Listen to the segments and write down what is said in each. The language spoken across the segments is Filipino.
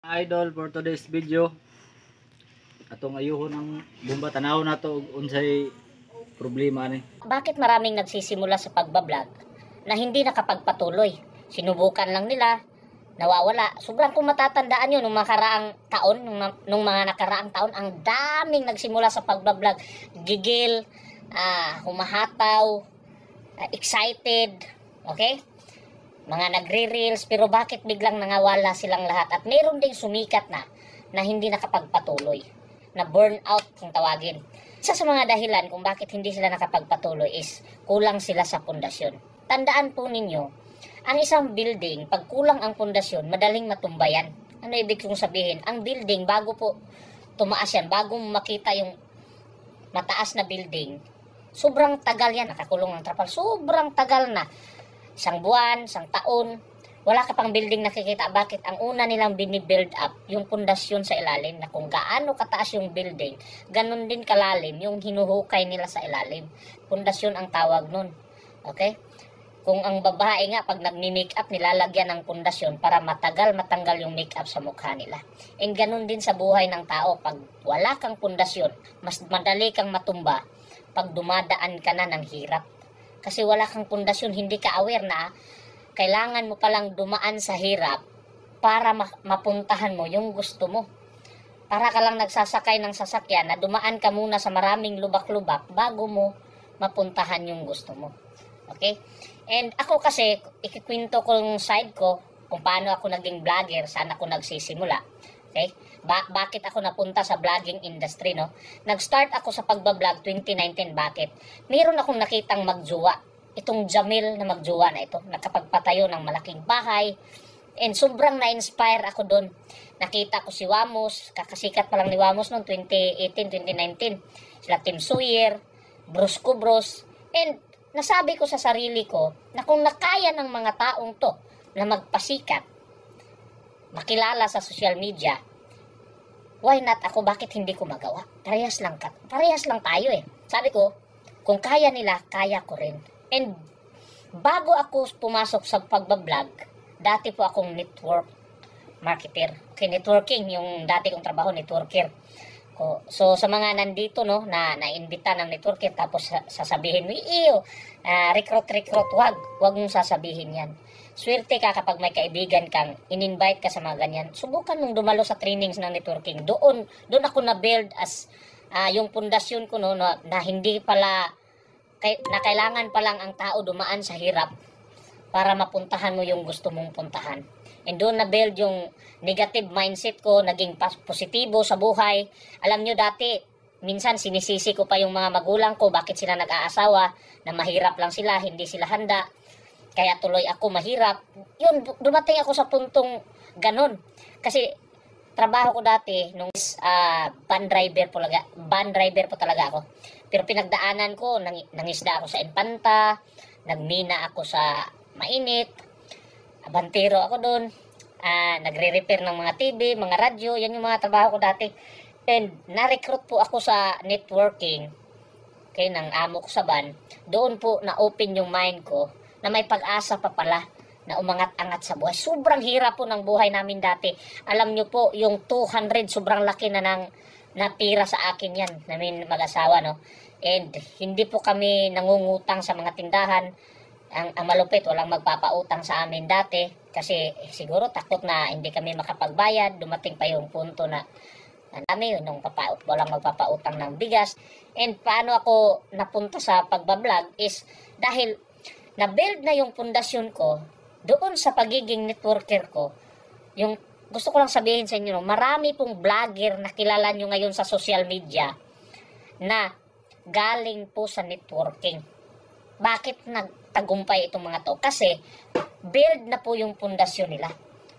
Idol, for today's video atong ayuhon ang bomba, tanaw na to unsay problema ni. Bakit maraming nagsisimula sa pagbablog na hindi nakapagpatuloy? Sinubukan lang nila, nawawala. Sobrang kung matatandaan nyo nung mga nakaraang taon, ang daming nagsimula sa pagbablog. Gigil, humahataw, excited, okay? Mga nagre-reels, pero bakit biglang nangawala silang lahat? At mayroon ding sumikat na hindi nakapagpatuloy, na burnout kung tawagin. Isa sa mga dahilan kung bakit hindi sila nakapagpatuloy is kulang sila sa pundasyon. Tandaan po ninyo, ang isang building, pag kulang ang pundasyon, madaling matumbayan. Ano ibig kong sabihin? Ang building, bago po tumaas yan, bago makita yung mataas na building, sobrang tagal yan, nakakulong ang trapal, sobrang tagal na. Isang buwan, isang taon, wala ka pang building nakikita. Bakit? Ang una nilang binibuild up, yung pundasyon sa ilalim, na kung gaano kataas yung building, ganun din kalalim yung hinuhukay nila sa ilalim. Pundasyon ang tawag nun. Okay? Kung ang babae nga, pag nagmi-make up, nilalagyan ng pundasyon para matanggal yung make up sa mukha nila. And ganun din sa buhay ng tao. Pag wala kang pundasyon, mas madali kang matumba pag dumadaan ka na ng hirap. Kasi wala kang pundasyon, hindi ka aware na kailangan mo palang dumaan sa hirap para mapuntahan mo yung gusto mo. Para ka lang nagsasakay ng sasakyan na dumaan ka muna sa maraming lubak-lubak bago mo mapuntahan yung gusto mo. Okay? And ako kasi, ikikwento ko yung side ko kung paano ako naging vlogger, saan ako nagsisimula. Okay? Bakit ako napunta sa vlogging industry, no? Nag-start ako sa pagbablog 2019. Bakit? Meron akong nakitang magjowa. Itong Jamil na magjowa na ito. Nakapagpatayo ng malaking bahay. And sobrang na-inspire ako doon. Nakita ko si Wamos. Kakasikat pa lang ni Wamos noong 2018, 2019. Sila Tim Sawyer, Bros Kubros. And nasabi ko sa sarili ko na kung nakaya ng mga taong to na magpasikat, makilala sa social media, why not ako? Bakit hindi ko magawa? Parehas lang tayo eh. Sabi ko, kung kaya nila, kaya ko rin. And bago ako pumasok sa pagbablog, dati po akong network marketer. Okay, networking, yung dati kong trabaho, networker. So sa mga nandito, no, na naimbita ng networker, tapos sasabihin mo, recruit, wag mong sasabihin yan. Swerte ka kapag may kaibigan kang in-invite ka sa mga ganyan. Subukan mong dumalo sa trainings ng networking. Doon ako na-build as yung pundasyon ko, no, na hindi pala, na kailangan pa lang ang tao dumaan sa hirap para mapuntahan mo yung gusto mong puntahan. And doon na-build yung negative mindset ko, naging positibo sa buhay. Alam nyo dati, minsan sinisisi ko pa yung mga magulang ko, bakit sila nag-aasawa, na mahirap lang sila, hindi sila handa. Kaya tuloy ako mahirap. Yun, dumating ako sa puntong ganun. Kasi trabaho ko dati nung van driver po talaga ako. Pero pinagdaanan ko, nangisda ako sa Infanta, nagmina ako sa mainit, abantero ako doon, nagre-repair ng mga TV, mga radyo, yan yung mga trabaho ko dati. And na-recruit po ako sa networking, okay, ng amo ko sa van. Doon po na-open yung mind ko na may pag-asa pa pala na umangat-angat sa buhay. Sobrang hirap po ng buhay namin dati. Alam nyo po, yung 200, sobrang laki na natira sa akin yan, namin mag-asawa, no? And hindi po kami nangungutang sa mga tindahan. Ang malupit, walang magpapautang sa amin dati. Kasi siguro takot na hindi kami makapagbayad. Dumating pa yung punto na dami yun, walang magpapautang ng bigas. And paano ako napunta sa pagbablog is dahil na-build na yung pundasyon ko doon sa pagiging networker ko. Yung gusto ko lang sabihin sa inyo, no, marami pong vlogger na kilala nyo ngayon sa social media na galing po sa networking. Bakit nagtagumpay itong mga to? Kasi build na po yung pundasyon nila.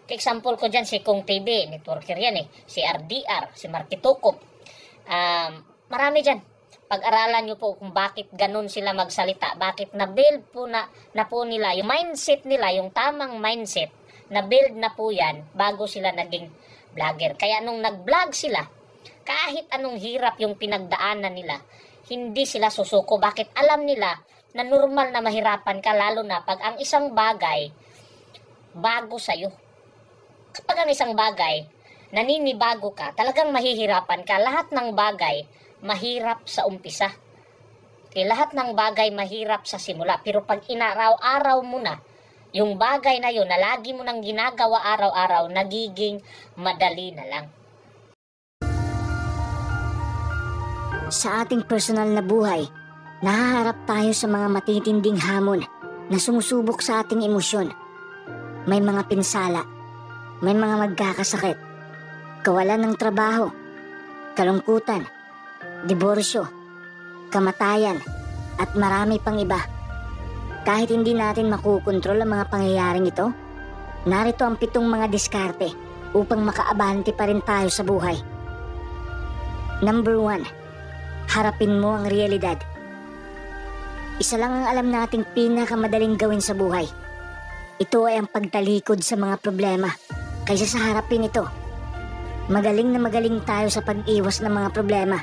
Example ko dyan, si Kong TV, networker yan eh. Si RDR, si Markitukop. Marami dyan. Pag-aralan nyo po kung bakit ganun sila magsalita. Bakit na-build po na po nila. Yung mindset nila, yung tamang mindset, na-build na po yan bago sila naging vlogger. Kaya nung nag-vlog sila, kahit anong hirap yung pinagdaanan nila, hindi sila susuko. Bakit? Alam nila na normal na mahirapan ka, lalo na pag ang isang bagay bago sa'yo. Kapag ang isang bagay naninibago ka, talagang mahihirapan ka. Lahat ng bagay mahirap sa umpisa. Okay, lahat ng bagay mahirap sa simula. Pero pag inaraw-araw mo na, yung bagay na yun na lagi mo nang ginagawa araw-araw, nagiging madali na lang. Sa ating personal na buhay, nahaharap tayo sa mga matitinding hamon na sumusubok sa ating emosyon. May mga pinsala, may mga magkakasakit, kawalan ng trabaho, kalungkutan, diborsyo, kamatayan, at marami pang iba. Kahit hindi natin makukontrol ang mga pangyayaring ito, narito ang 7 mga diskarte upang makaabante pa rin tayo sa buhay. Number 1, harapin mo ang realidad. Isa lang ang alam nating pinakamadaling gawin sa buhay. Ito ay ang pagtalikod sa mga problema kaysa sa harapin ito. Magaling na magaling tayo sa pag-iwas ng mga problema.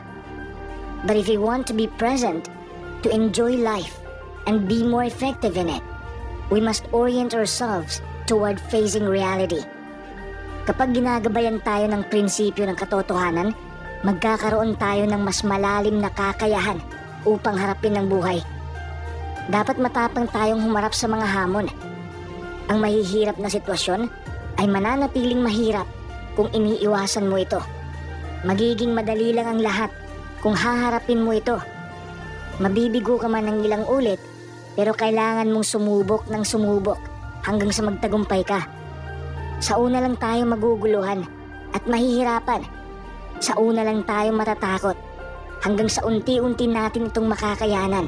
But if we want to be present, to enjoy life, and be more effective in it, we must orient ourselves toward facing reality. Kapag ginagabayan tayo ng prinsipyo ng katotohanan, magkakaroon tayo ng mas malalim na kakayahan upang harapin ang buhay. Dapat matapang tayong humarap sa mga hamon. Ang mahihirap na sitwasyon ay mananatiling mahirap kung iniiwasan mo ito. Magiging madali lang ang lahat kung haharapin mo ito. Mabibigo ka man ng ilang ulit, pero kailangan mong sumubok ng sumubok hanggang sa magtagumpay ka. Sa una lang tayo maguguluhan at mahihirapan. Sa una lang tayo matatakot hanggang sa unti-unti natin itong makakayanan.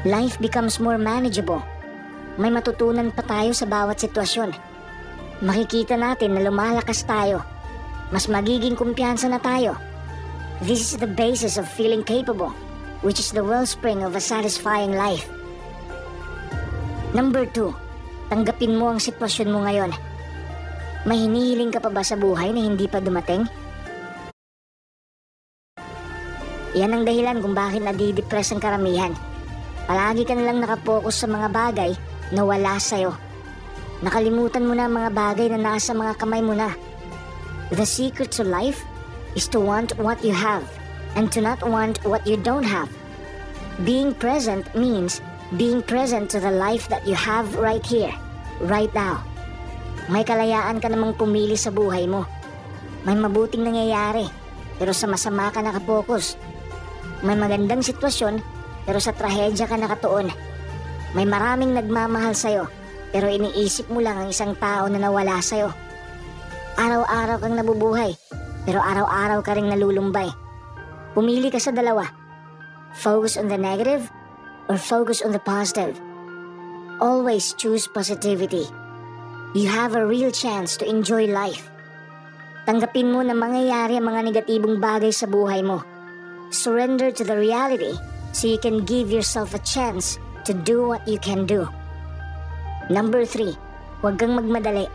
Life becomes more manageable. May matutunan pa tayo sa bawat sitwasyon. Makikita natin na lumalakas tayo. Mas magiging kumpiyansa na tayo. This is the basis of feeling capable, which is the wellspring of a satisfying life. Number 2, tanggapin mo ang sitwasyon mo ngayon. May hinihiling ka pa ba sa buhay na hindi pa dumating? Yan ang dahilan kung bakit nadidepress ang karamihan. Palagi ka nalang nakapokus sa mga bagay na wala sa'yo. Nakalimutan mo na ang mga bagay na nasa mga kamay mo na. The secret to life is to want what you have and to not want what you don't have. Being present means being present to the life that you have right here, right now. May kalayaan ka namang pumili sa buhay mo. May mabuting nangyayari, pero sa masama ka nakapokus. May magandang sitwasyon, pero sa trahedya ka nakatuon. May maraming nagmamahal sa'yo, pero iniisip mo lang ang isang tao na nawala sa'yo. Araw-araw kang nabubuhay, pero araw-araw ka ring nalulumbay. Pumili ka sa dalawa. Focus on the negative or focus on the positive. Always choose positivity. You have a real chance to enjoy life. Tanggapin mo na mangyayari ang mga negatibong bagay sa buhay mo. Surrender to the reality so you can give yourself a chance to do what you can do. Number 3, huwag kang magmadali.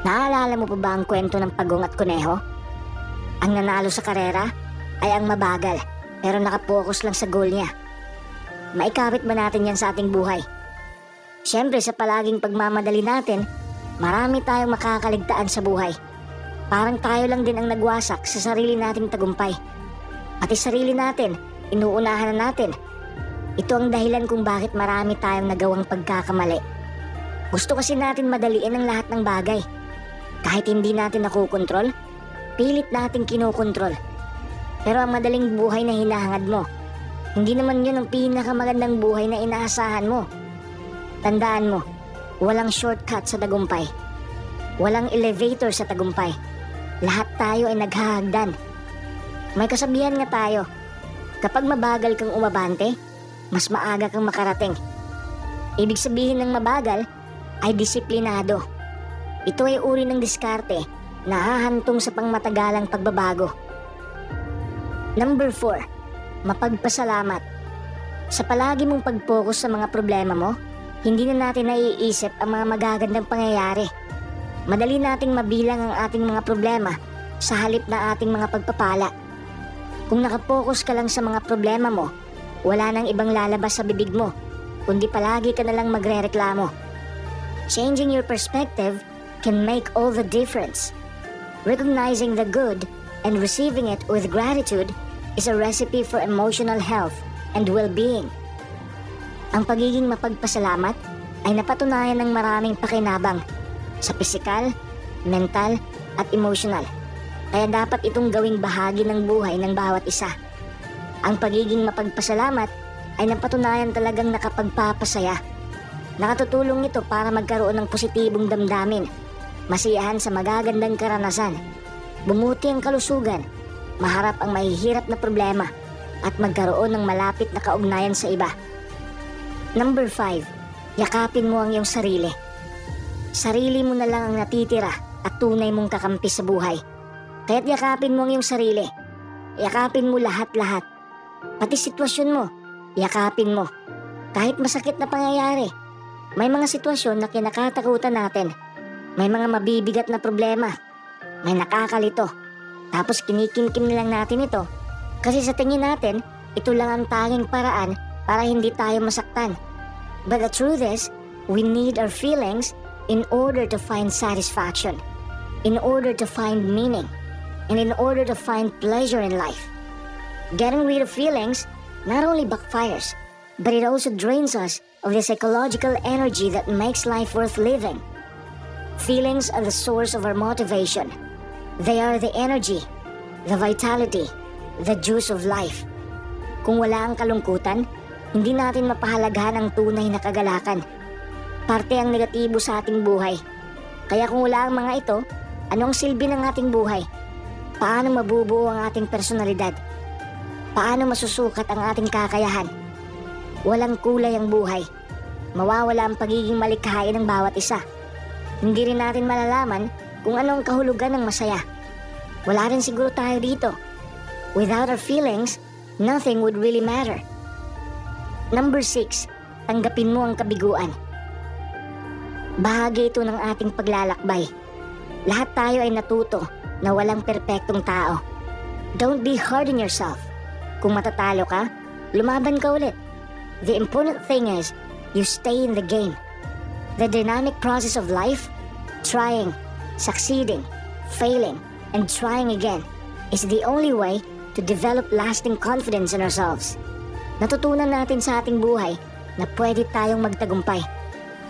Naalala mo pa ba ang kwento ng pagong at kuneho? Ang nanalo sa karera ay ang mabagal, pero nakapokus lang sa goal niya. Maikapit ba natin yan sa ating buhay? Siyempre sa palaging pagmamadali natin, marami tayong makakaligtaan sa buhay. Parang tayo lang din ang nagwasak sa sarili nating tagumpay. Pati sarili natin, inuunahan na natin. Ito ang dahilan kung bakit marami tayong nagawang pagkakamali. Gusto kasi natin madaliin ang lahat ng bagay. Kahit hindi natin nakukontrol, pilit natin kinukontrol. Pero ang madaling buhay na hinahangad mo, hindi naman yun ang pinakamagandang buhay na inaasahan mo. Tandaan mo, walang shortcut sa tagumpay. Walang elevator sa tagumpay. Lahat tayo ay naghahagdan. May kasabihan nga tayo, kapag mabagal kang umabante, mas maaga kang makarating. Ibig sabihin ng mabagal ay disiplinado. Ito ay uri ng diskarte na hahantong sa pangmatagalang pagbabago. Number 4, mapagpasalamat. Sa palagi mong pag-focus sa mga problema mo, hindi na natin naiisip ang mga magagandang pangyayari. Madali nating mabilang ang ating mga problema sa halip na ating mga pagpapala. Kung nakapokus ka lang sa mga problema mo, wala nang ibang lalabas sa bibig mo, kundi palagi ka na lang magrereklamo. Changing your perspective can make all the difference. Recognizing the good and receiving it with gratitude is a recipe for emotional health and well-being. Ang pagiging mapagpasalamat ay napatunayan ng maraming pakinabang sa pisikal, mental at emotional. Kaya dapat itong gawing bahagi ng buhay ng bawat isa. Ang pagiging mapagpasalamat ay napatunayan talagang nakapagpapasaya. Nakatutulong ito para magkaroon ng positibong damdamin, masiyahan sa magagandang karanasan, bumuti ang kalusugan, maharap ang mahihirap na problema, at magkaroon ng malapit na kaugnayan sa iba. Number 5, yakapin mo ang iyong sarili. Sarili mo na lang ang natitira at tunay mong kakampi sa buhay. Kaya't yakapin mo ang iyong sarili. Yakapin mo lahat-lahat. Pati sitwasyon mo, yakapin mo. Kahit masakit na pangyayari, may mga sitwasyon na kinakatakutan natin. May mga mabibigat na problema. May nakakalito. Tapos kinikimkim lang natin ito kasi sa tingin natin, ito lang ang tanging paraan para hindi tayo masaktan. But the truth is, we need our feelings in order to find satisfaction, in order to find meaning, and in order to find pleasure in life. Getting rid of feelings not only backfires, but it also drains us of the psychological energy that makes life worth living. Feelings are the source of our motivation. They are the energy, the vitality, the juice of life. Kung wala ang kalungkutan, hindi natin mapahalagahan ang tunay na kagalakan. Parte ang negatibo sa ating buhay. Kaya kung wala ang mga ito, anong silbi ng ating buhay? Paano mabubuo ang ating personalidad? Paano masusukat ang ating kakayahan? Walang kulay ang buhay. Mawawala ang pagiging malikhain ng bawat isa. Hindi rin natin malalaman kung ano ang kahulugan ng masaya. Wala rin siguro tayo dito. Without our feelings, nothing would really matter. Number 6, tanggapin mo ang kabiguan. Bahagi ito ng ating paglalakbay. Lahat tayo ay natuto na walang perpektong tao. Don't be hard on yourself. Kung matatalo ka, lumaban ka ulit. The important thing is, you stay in the game. The dynamic process of life, trying, succeeding, failing, and trying again, is the only way to develop lasting confidence in ourselves. Natutunan natin sa ating buhay na pwede tayong magtagumpay.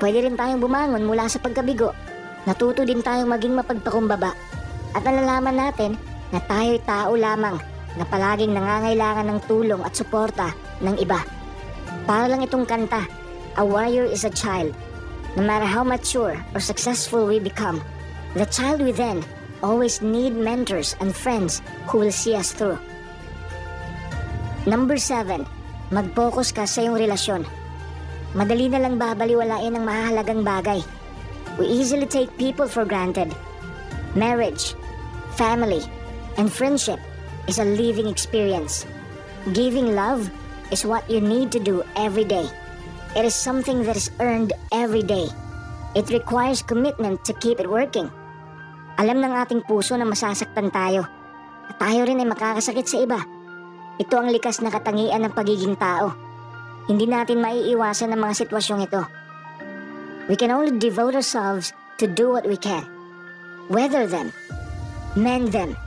Pwede rin tayong bumangon mula sa pagkabigo. Natuto din tayong maging mapagpakumbaba. At nalalaman natin na tayo'y tao lamang na palaging nangangailangan ng tulong at suporta ng iba. Para lang itong kanta, a warrior is a child. No matter how mature or successful we become, the child within always need mentors and friends who will see us through. Number 7, mag-focus ka sa iyong relasyon. Madali na lang babaliwalain ang mahalagang bagay. We easily take people for granted. Marriage, family, and friendship is a living experience. Giving love is what you need to do every day. It is something that is earned every day. It requires commitment to keep it working. Alam ng ating puso na masasaktan tayo. At tayo rin ay makakasakit sa iba. Ito ang likas na katangian ng pagiging tao. Hindi natin maiiwasan ang mga sitwasyong ito. We can only devote ourselves to do what we can. Weather them. Mend them.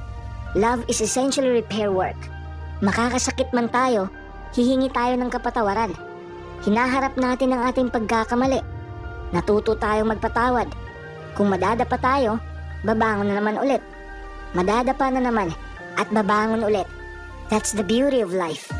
Love is essentially repair work. Makakasakit man tayo, hihingi tayo ng kapatawaran. Hinaharap natin ang ating pagkakamali. Natuto tayong magpatawad. Kung madadapa tayo, babangon na naman ulit. Madadapa na naman at babangon ulit. That's the beauty of life.